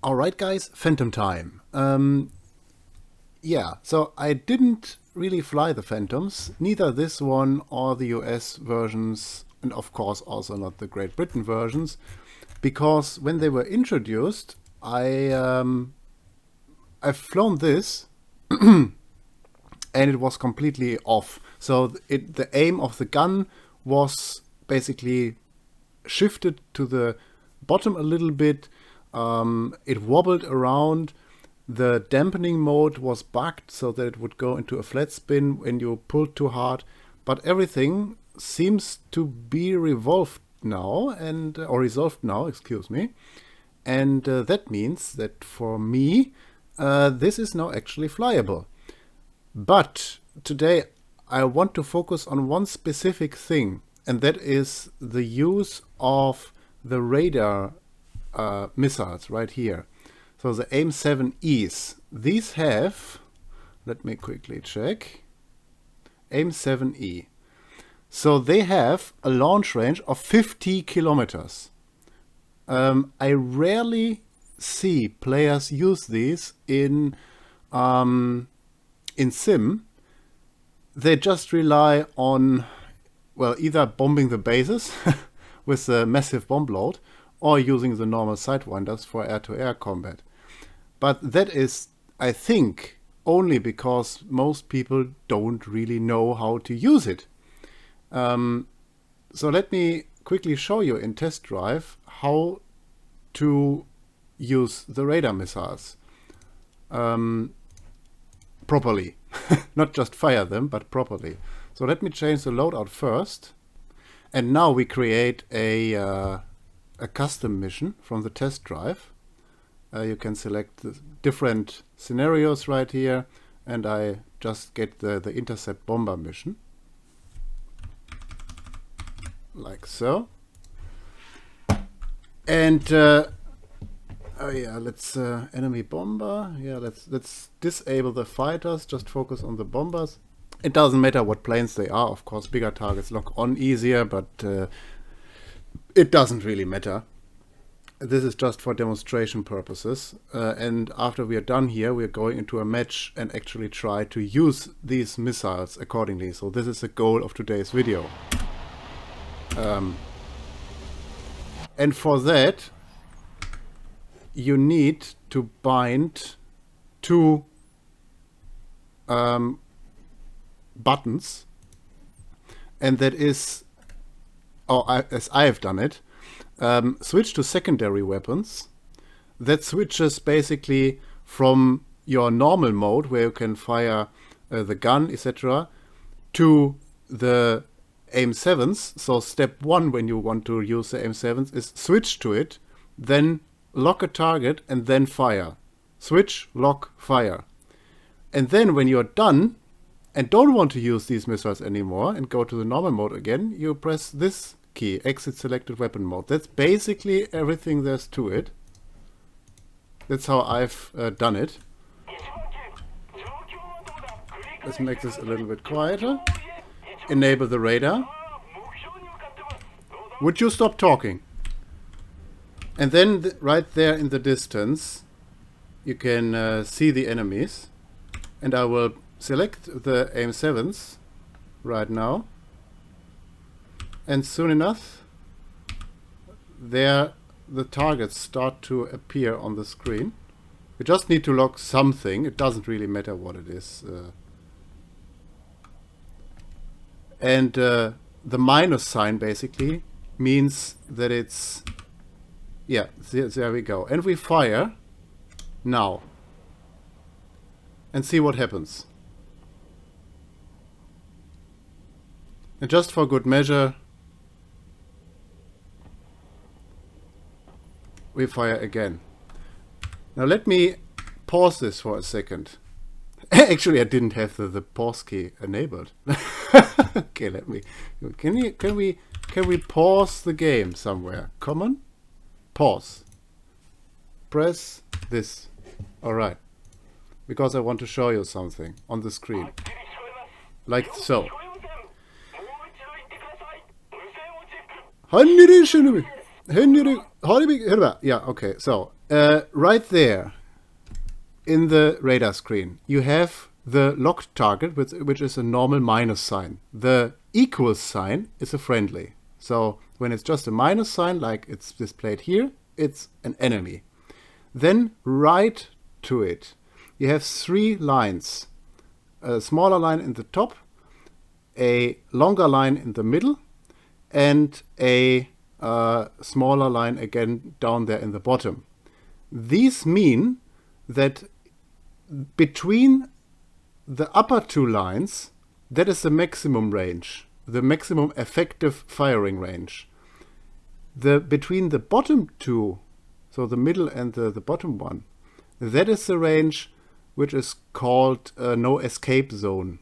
Alright guys, Phantom time. Yeah, so I didn't really fly the Phantoms, neither this one or the US versions, and of course also not the Great Britain versions, because when they were introduced, I've flown this and it was completely off. So the aim of the gun was basically shifted to the bottom a little bit. It wobbled around. The dampening mode was bugged so that it would go into a flat spin when you pulled too hard. But everything seems to be resolved now, excuse me. And that means that for me, this is now actually flyable. But today I want to focus on one specific thing, and that is the use of the radar missiles right here. So the AIM-7Es, these have, let me quickly check, AIM-7E. So they have a launch range of 50 kilometers. I rarely see players use these in Sim. They just rely on, well, either bombing the bases with a massive bomb load or using the normal sidewinders for air-to-air combat. But that is, I think, only because most people don't really know how to use it. So let me quickly show you in test drive how to use the radar missiles properly. Not just fire them, but properly. So let me change the loadout first. And now we create a custom mission from the test drive. You can select the different scenarios right here, and I just get the intercept bomber mission. Like so. And oh yeah, let's enemy bomber. Yeah, let's disable the fighters, just focus on the bombers. It doesn't matter what planes they are, of course, bigger targets lock on easier, but it doesn't really matter. This is just for demonstration purposes. And after we are done here, we are going into a match and actually try to use these missiles accordingly. So this is the goal of today's video. And for that, you need to bind two buttons. And that is, as I have done it, switch to secondary weapons. That switches basically from your normal mode where you can fire the gun, etc., to the AIM-7s. So step 1 when you want to use the AIM-7s is switch to it, then lock a target and then fire. Switch, lock, fire. And then when you're done and don't want to use these missiles anymore and go to the normal mode again, you press this key, exit selected weapon mode. That's basically everything there's to it. That's how I've done it. Let's make this a little bit quieter. Enable the radar. Would you stop talking? And then right there in the distance you can see the enemies, and I will select the AIM-7s right now. And soon enough, there the targets start to appear on the screen. We just need to lock something. It doesn't really matter what it is. And the minus sign basically means that it's... Yeah, there we go. And we fire now. And see what happens. And just for good measure, we fire again. Now let me pause this for a second. Actually, I didn't have the pause key enabled. Okay, let me. Can we pause the game somewhere? Come on, pause. Press this. All right, because I want to show you something on the screen, like so. Yeah, okay, so Right there in the radar screen, you have the locked target, which is a normal minus sign. The equals sign is a friendly. So when it's just a minus sign, like it's displayed here, it's an enemy. Then right to it, you have 3 lines. A smaller line in the top, a longer line in the middle, and a smaller line again down there in the bottom. These mean that between the upper 2 lines, that is the maximum range, the maximum effective firing range. Between the bottom 2, so the middle and the bottom one, that is the range which is called no escape zone.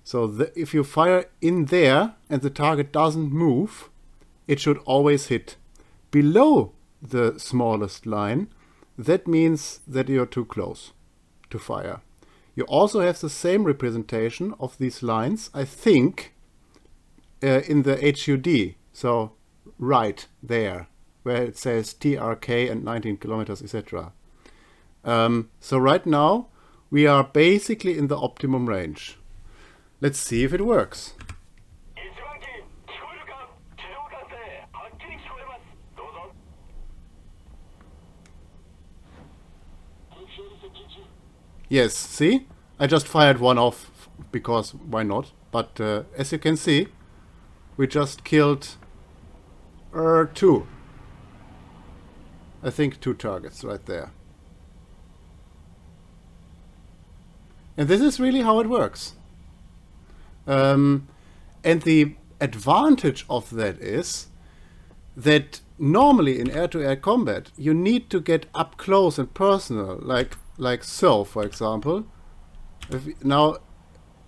So if you fire in there and the target doesn't move, it should always hit. Below the smallest line, that means that you're too close to fire. You also have the same representation of these lines, I think, in the HUD. So right there, where it says TRK and 19 kilometers, etc. So right now, we are basically in the optimum range. Let's see if it works. Yes, see? I just fired one off because why not? But as you can see, we just killed 2. I think 2 targets right there. And this is really how it works. And the advantage of that is that normally in air-to-air combat, you need to get up close and personal, like so, for example. Now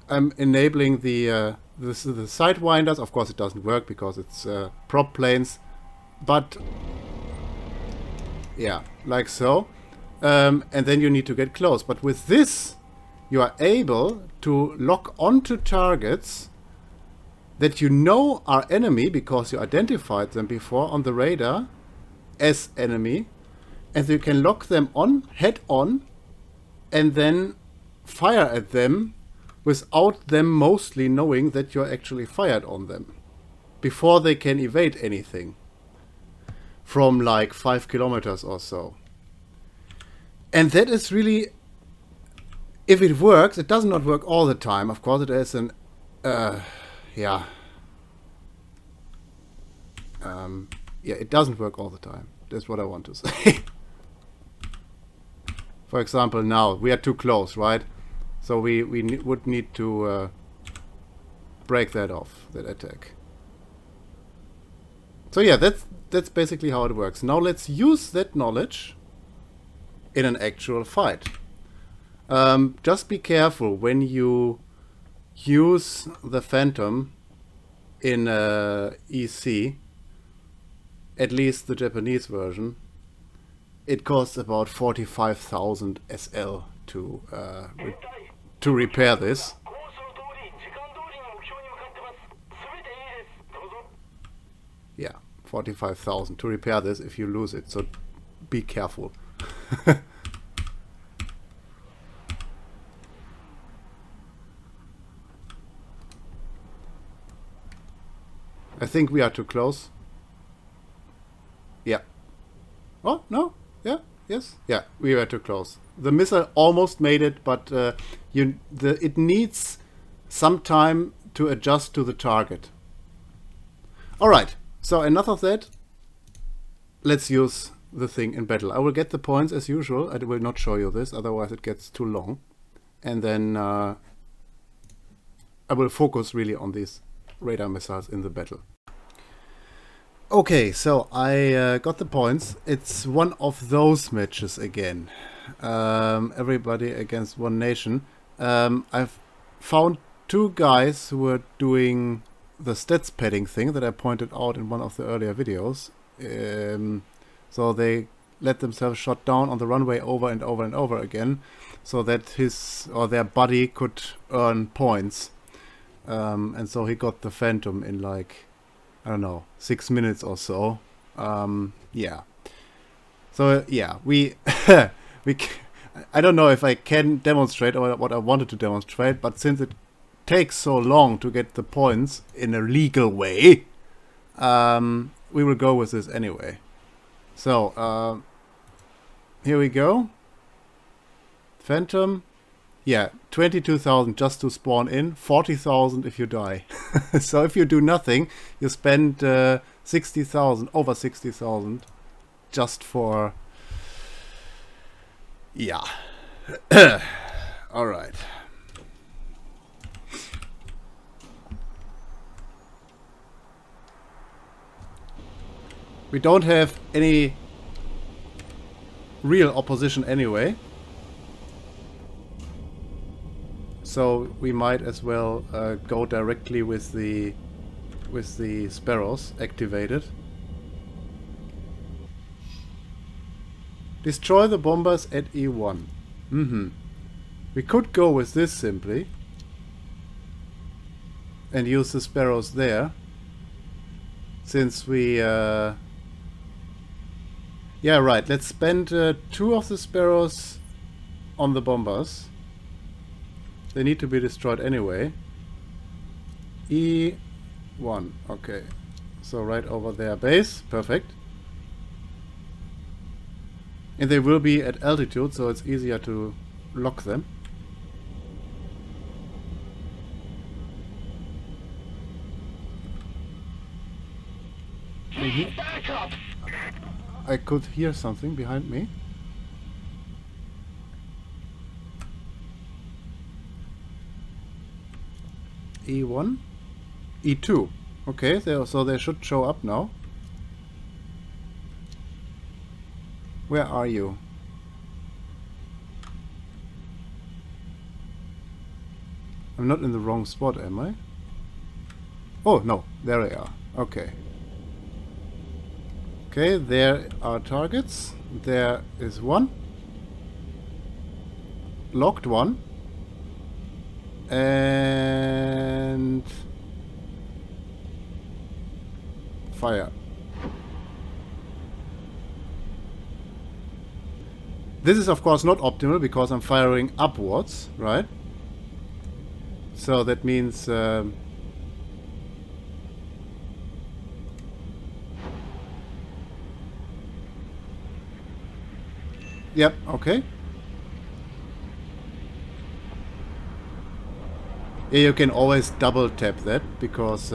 I'm enabling the sidewinders. Of course, it doesn't work because it's prop planes, but yeah, like so. And then you need to get close. But with this, you are able to lock onto targets that you know are enemy because you identified them before on the radar as enemy, and you can lock them on, head on, and then fire at them without them mostly knowing that you're actually fired on them before they can evade anything from like 5 kilometers or so. And that is really, if it works, it does not work all the time. Of course, it is an yeah, it doesn't work all the time. That's what I want to say. For example, now we are too close, right? So we would need to break that off, that attack. So yeah, that's basically how it works. Now let's use that knowledge in an actual fight. Just be careful when you use the Phantom in EC, at least the Japanese version. It costs about 45,000 SL to repair this. Yeah, 45,000 to repair this if you lose it, so be careful. I think we are too close. Yeah. Oh, no? Yeah? Yes? Yeah, we were too close. The missile almost made it, but it needs some time to adjust to the target. Alright, so enough of that. Let's use the thing in battle. I will get the points as usual. I will not show you this, otherwise it gets too long. And then I will focus really on these radar missiles in the battle. Okay, so I got the points. It's one of those matches again. Everybody against one nation. I've found 2 guys who were doing the stats padding thing that I pointed out in one of the earlier videos. So they let themselves shot down on the runway over and over and over again, so that his or their buddy could earn points. And so he got the Phantom in like, I don't know, 6 minutes or so. Yeah. So yeah, we we. I don't know if I can demonstrate or what I wanted to demonstrate, but since it takes so long to get the points in a legal way, we will go with this anyway. So here we go. Phantom. Yeah, 22,000 just to spawn in, 40,000 if you die. So if you do nothing, you spend 60,000, over 60,000 just for... Yeah. All right. We don't have any real opposition anyway. So we might as well go directly with the sparrows activated. Destroy the bombers at E1. We could go with this simply and use the sparrows there, since we yeah, right, let's spend 2 of the sparrows on the bombers. They need to be destroyed anyway. E1, okay, so right over their base, perfect. And they will be at altitude, so it's easier to lock them. I could hear something behind me. E1, E2. Okay, so they should show up now. Where are you? I'm not in the wrong spot, am I? Oh, no, there they are. Okay. Okay, there are targets. There is one. Locked one. And... fire. This is of course not optimal because I'm firing upwards, right? So that means yep, okay. Yeah, you can always double tap that because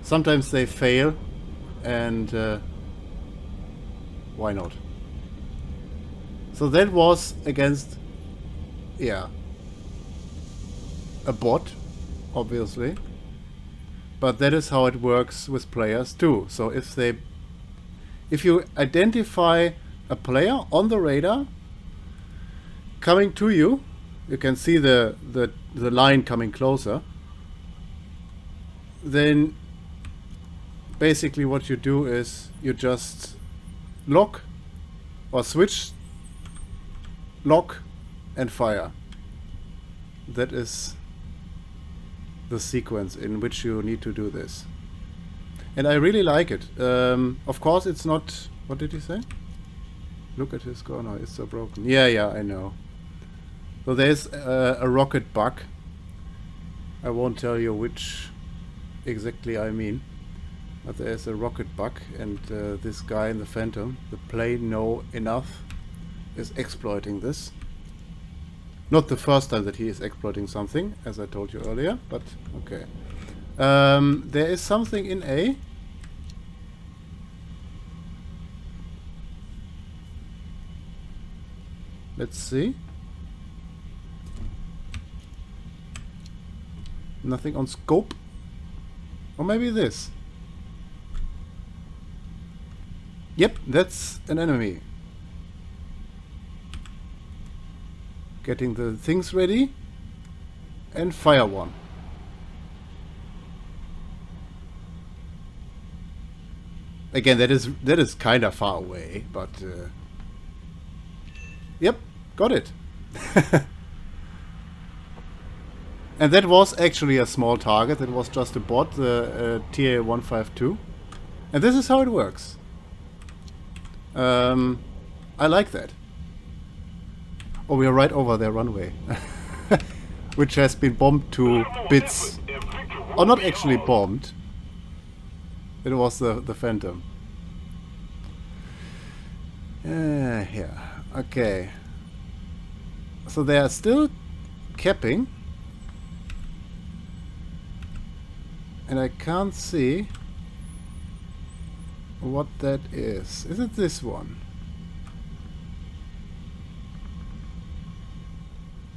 sometimes they fail, and why not? So that was against, yeah, a bot, obviously. But that is how it works with players too. So if you identify a player on the radar coming to you, you can see the line coming closer. Then basically what you do is you just lock or switch, lock and fire. That is the sequence in which you need to do this. And I really like it. Of course it's not... What did he say? Look at his corner, it's so broken. Yeah, I know. So there's a rocket bug. I won't tell you which exactly I mean. But there's a rocket bug, and this guy in the Phantom, the Play Know Enough, is exploiting this. Not the first time that he is exploiting something, as I told you earlier, but okay. There is something in A. Let's see. Nothing on scope. Or maybe this. Yep, that's an enemy. Getting the things ready. And fire one. Again, that is kind of far away, but yep, got it. And that was actually a small target. That was just a bot, the TA-152. And this is how it works. I like that. Oh, we are right over their runway. Which has been bombed to bits. Or not actually bombed. It was the Phantom. Yeah. Okay. So they are still capping. And I can't see what that is. Is it this one?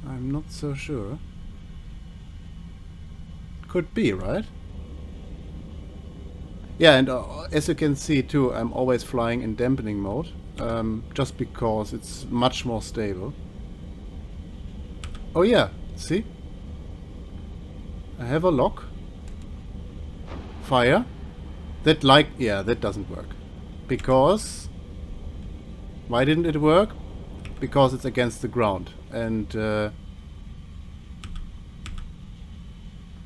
I'm not so sure. Could be, right? Yeah, and as you can see too, I'm always flying in dampening mode. Just because it's much more stable. Oh yeah, see? I have a lock. Fire. That yeah, that doesn't work. Because... Why didn't it work? Because it's against the ground. And... well,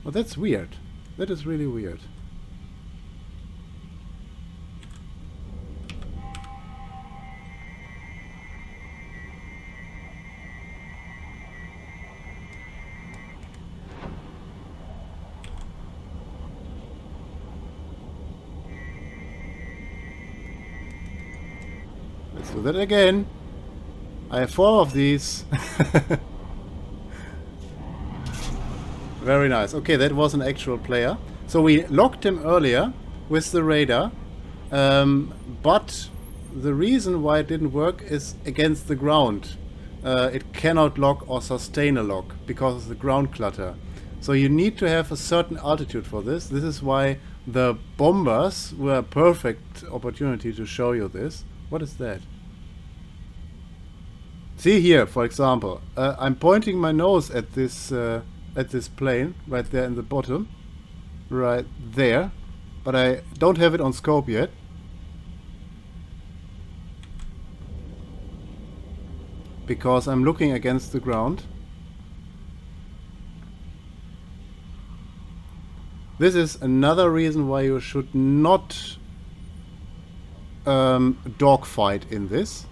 that's weird. That is really weird. Let's do that again. I have 4 of these. Very nice. Okay, that was an actual player. So we locked him earlier with the radar. But the reason why it didn't work is against the ground. It cannot lock or sustain a lock because of the ground clutter. So you need to have a certain altitude for this. This is why the bombers were a perfect opportunity to show you this. What is that? See here, for example, I'm pointing my nose at this plane right there in the bottom, right there, but I don't have it on scope yet. Because I'm looking against the ground. This is another reason why you should not dogfight in this.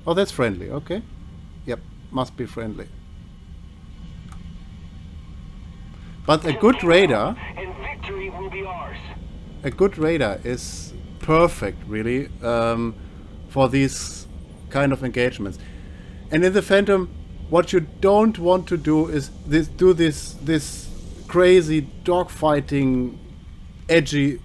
Oh, that's friendly, okay. Yep, must be friendly. But a good radar... And victory will be ours. A good radar is perfect, really, for these kind of engagements. And in the Phantom, what you don't want to do is do this crazy dogfighting, edgy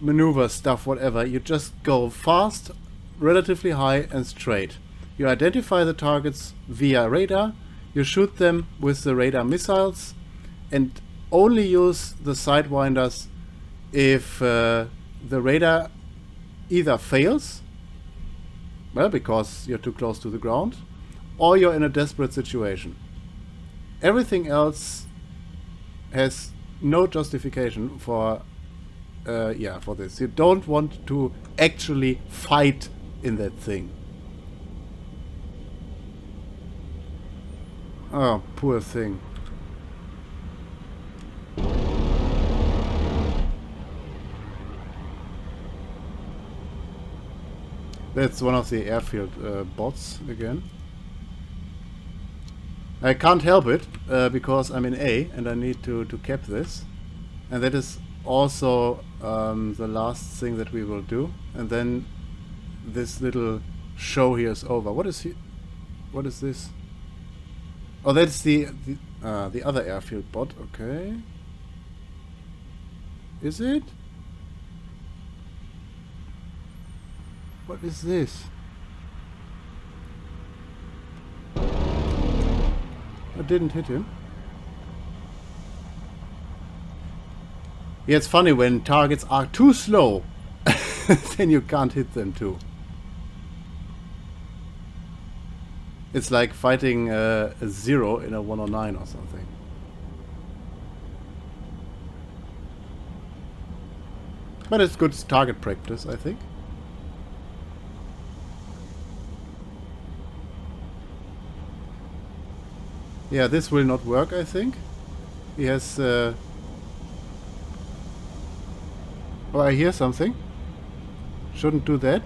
maneuver stuff, whatever. You just go fast, relatively high and straight. You identify the targets via radar, you shoot them with the radar missiles, and only use the sidewinders if the radar either fails, well, because you're too close to the ground, or you're in a desperate situation. Everything else has no justification for for this. You don't want to actually fight in that thing. Oh, poor thing. That's one of the airfield bots again. I can't help it because I'm in A and I need to cap this. And that is also the last thing that we will do. And then this little show here is over. What is this? Oh, that's the other airfield bot. Okay. Is it? What is this? I didn't hit him. Yeah, it's funny when targets are too slow, then you can't hit them too. It's like fighting a 0 in a 109 or something. But it's good target practice, I think. Yeah, this will not work, I think. He has... Oh, I hear something. Shouldn't do that.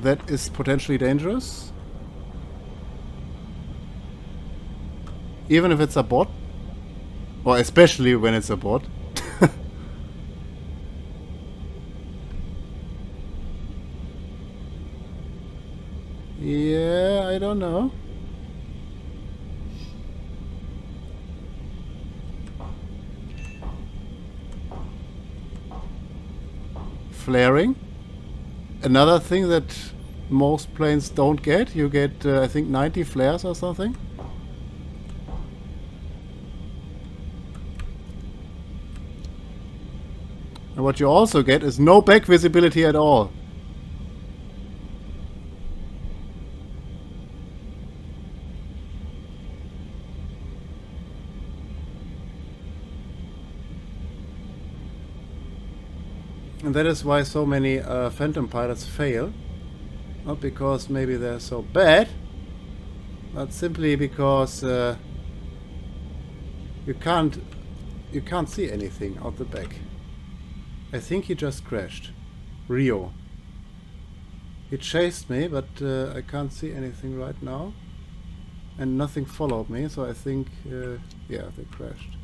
that is potentially dangerous. Even if it's a bot. Or especially when it's a bot. Yeah, I don't know. Flaring. Another thing that most planes don't get. You get, I think, 90 flares or something. And what you also get is no back visibility at all. And that is why so many Phantom pilots fail. Not because maybe they're so bad, but simply because you can't see anything out the back. I think he just crashed. Rio. He chased me, but I can't see anything right now. And nothing followed me, so I think, yeah, they crashed.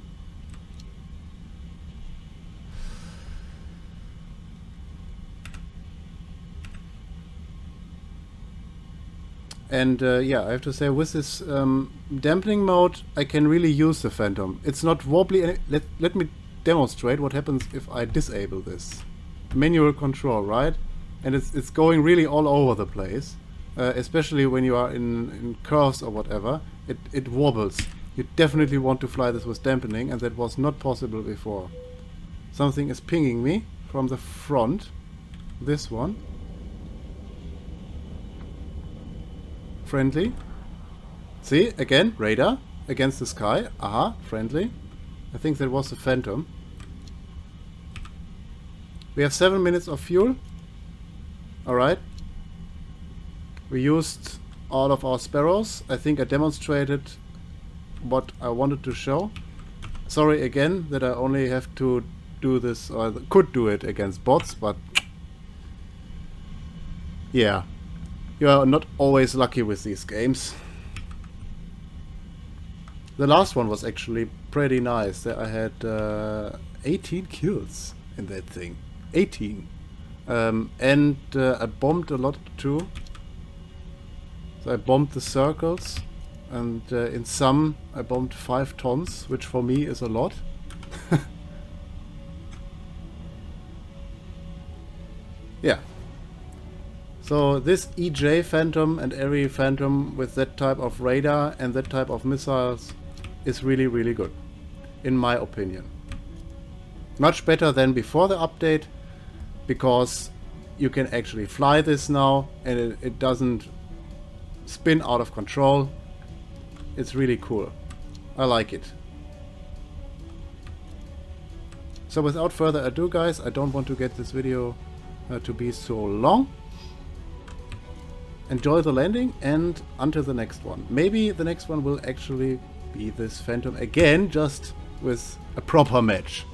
And yeah, I have to say, with this dampening mode, I can really use the Phantom. It's not wobbly. Let me demonstrate what happens if I disable this. Manual control, right? And it's going really all over the place. Especially when you are in curves or whatever. It wobbles. You definitely want to fly this with dampening, and that was not possible before. Something is pinging me from the front. This one. Friendly. See, again, radar against the sky. Aha, friendly. I think that was the Phantom. We have 7 minutes of fuel. Alright. We used all of our sparrows. I think I demonstrated what I wanted to show. Sorry again that I only have to do this, or could do it against bots, but yeah. You are not always lucky with these games. The last one was actually pretty nice. I had 18 kills in that thing. 18. And I bombed a lot too. So I bombed the circles. And in some I bombed 5 tons, which for me is a lot. Yeah. So this EJ Phantom and every Phantom with that type of radar and that type of missiles is really, really good, in my opinion. Much better than before the update, because you can actually fly this now and it doesn't spin out of control. It's really cool. I like it. So without further ado, guys, I don't want to get this video to be so long. Enjoy the landing, and until the next one. Maybe the next one will actually be this Phantom again, just with a proper match.